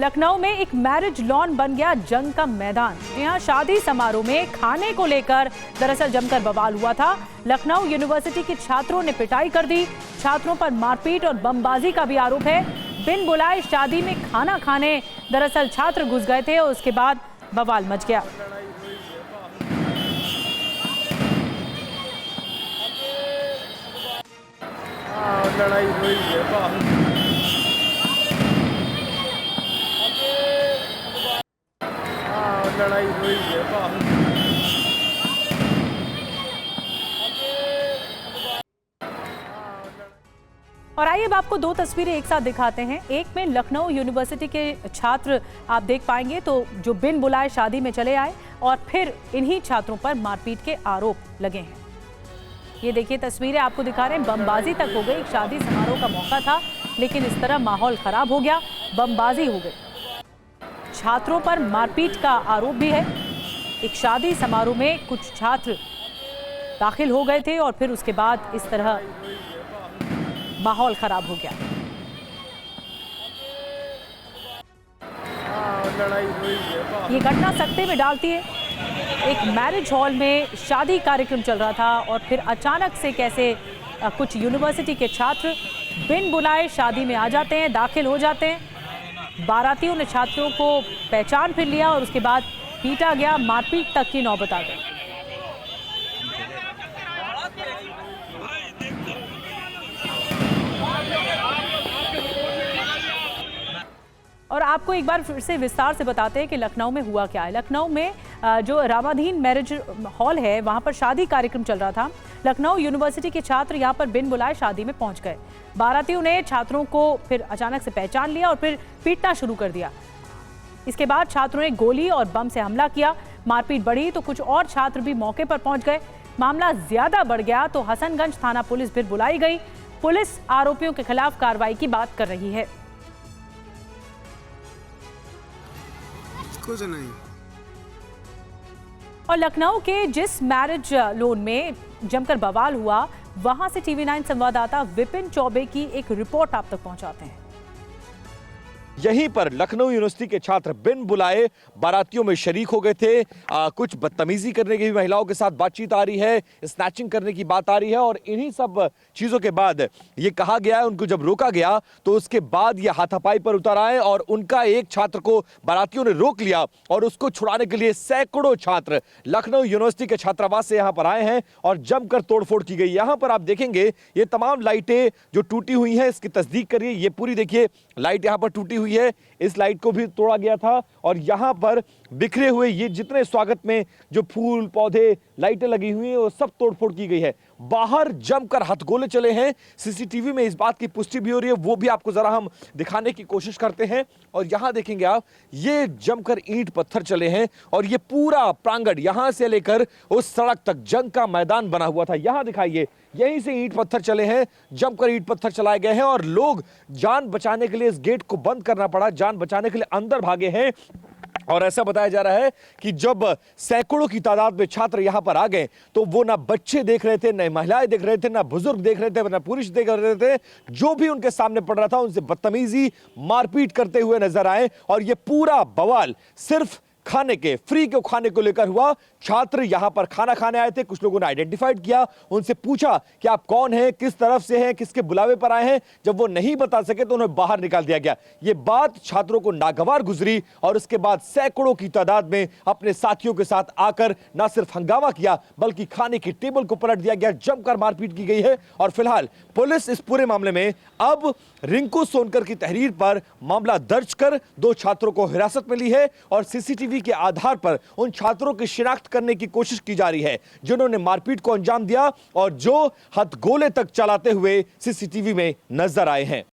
लखनऊ में एक marriage lawn बन गया जंग का मैदान। यहाँ शादी समारोह में खाने को लेकर दरअसल जमकर बवाल हुआ था। लखनऊ यूनिवर्सिटी के छात्रों ने पिटाई कर दी। छात्रों पर मारपीट और बमबाजी का भी आरोप है। बिन बुलाए शादी में खाना खाने दरअसल छात्र घुस गए थे और उसके बाद बवाल मच गया। लड़ाई हुई है। लड़ाई हुई है। और आइए अब आपको दो तस्वीरें एक साथ दिखाते हैं। एक में लखनऊ यूनिवर्सिटी के छात्र आप देख पाएंगे तो जो बिन बुलाए शादी में चले आए और फिर इन्हीं छात्रों पर मारपीट के आरोप लगे हैं। ये देखिए तस्वीरें आपको दिखा रहे हैं। बमबाजी तक हो गई। एक शादी समारोह का मौका था लेकिन इस तरह माहौल खराब हो गया, बमबाजी हो गई। छात्रों पर मारपीट का आरोप भी है। एक शादी समारोह में कुछ छात्र दाखिल हो गए थे और फिर उसके बाद इस तरह माहौल खराब हो गया। ये घटना सकते में डालती है। एक मैरिज हॉल में शादी कार्यक्रम चल रहा था और फिर अचानक से कैसे कुछ यूनिवर्सिटी के छात्र बिन बुलाए शादी में आ जाते हैं, दाखिल हो जाते हैं। बारातियों ने छात्रों को पहचान फिर लिया और उसके बाद पीटा गया, मारपीट तक की नौबत आ गई। और आपको एक बार फिर से विस्तार से बताते हैं कि लखनऊ में हुआ क्या है। लखनऊ में जो रामाधीन मैरिज हॉल है वहां पर शादी कार्यक्रम चल रहा था। लखनऊ यूनिवर्सिटी के छात्र यहां पर बिन बुलाए शादी में पहुंच गए। बारातियों ने छात्रों को फिर अचानक से पहचान लिया और फिर पीटना शुरू कर दिया। इसके बाद छात्रों ने गोली और बम से हमला किया। मारपीट बढ़ी तो कुछ और छात्र भी मौके पर पहुंच गए। मामला ज्यादा बढ़ गया तो हसनगंज थाना पुलिस फिर बुलाई गई। पुलिस आरोपियों के खिलाफ कार्रवाई की बात कर रही है। कुछ नहीं। और लखनऊ के जिस मैरिज लॉन में जमकर बवाल हुआ वहां से टीवी9 संवाददाता विपिन चौबे की एक रिपोर्ट आप तक पहुंचाते हैं। यहीं पर लखनऊ यूनिवर्सिटी के छात्र बिन बुलाए बारातियों में शरीक हो गए थे। कुछ बदतमीजी करने की भी महिलाओं के साथ बातचीत आ रही है, स्नैचिंग करने की बात आ रही है और इन्हीं सब चीजों के बाद ये कहा गया है, उनको जब रोका गया तो उसके बाद ये हाथापाई पर उतर आए और उनका एक छात्र को बारातियों ने रोक लिया और उसको छुड़ाने के लिए सैकड़ों छात्र लखनऊ यूनिवर्सिटी के छात्रावास से यहाँ पर आए हैं और जमकर तोड़फोड़ की गई। यहाँ पर आप देखेंगे ये तमाम लाइटें जो टूटी हुई हैं इसकी तस्दीक करिए। ये पूरी देखिए लाइट यहाँ पर टूटी हुई है, इस लाइट को भी तोड़ा गया था और यहां पर बिखरे हुए ये जितने स्वागत में जो फूल पौधे लाइटें लगी हुई हैं वो सब तोड़फोड़ की गई है। बाहर जमकर हथगोले चले हैं। सीसीटीवी में इस बात की पुष्टि भी हो रही है, वो भी आपको जरा हम दिखाने की कोशिश करते हैं। और यहां देखेंगे आप ये जमकर ईंट पत्थर चले हैं और ये पूरा प्रांगण यहां से लेकर उस सड़क तक जंग का मैदान बना हुआ था। यहां दिखाइए यहीं से ईंट पत्थर चले हैं, जमकर ईंट पत्थर चलाए गए हैं और लोग जान बचाने के लिए इस गेट को बंद करना पड़ा, जान बचाने के लिए अंदर भागे हैं। और ऐसा बताया जा रहा है कि जब सैकड़ों की तादाद में छात्र यहां पर आ गए तो वो ना बच्चे देख रहे थे, ना महिलाएं देख रहे थे, ना बुजुर्ग देख रहे थे, ना पुरुष देख रहे थे। जो भी उनके सामने पड़ रहा था उनसे बदतमीजी मारपीट करते हुए नजर आए और ये पूरा बवाल सिर्फ खाने के फ्री के खाने को लेकर हुआ। छात्र यहां पर खाना खाने आए थे, कुछ लोगों ने आइडेंटिफाइड किया, उनसे पूछा कि आप कौन हैं, किस तरफ से हैं, किसके बुलावे पर आए हैं। जब वो नहीं बता सके तो उन्हें बाहर निकाल दिया गया। ये बात छात्रों को नागवार गुजरी और उसके बाद सैकड़ों की तादाद में अपने साथियों के साथ आकर न सिर्फ हंगामा किया बल्कि खाने की टेबल को पलट दिया गया, जमकर मारपीट की गई है। और फिलहाल पुलिस इस पूरे मामले में अब रिंकू सोनकर की तहरीर पर मामला दर्ज कर 2 छात्रों को हिरासत में ली है और सीसीटीवी के आधार पर उन छात्रों की शिनाख्त करने की कोशिश की जा रही है जिन्होंने मारपीट को अंजाम दिया और जो हथगोले तक चलाते हुए सीसीटीवी में नजर आए हैं।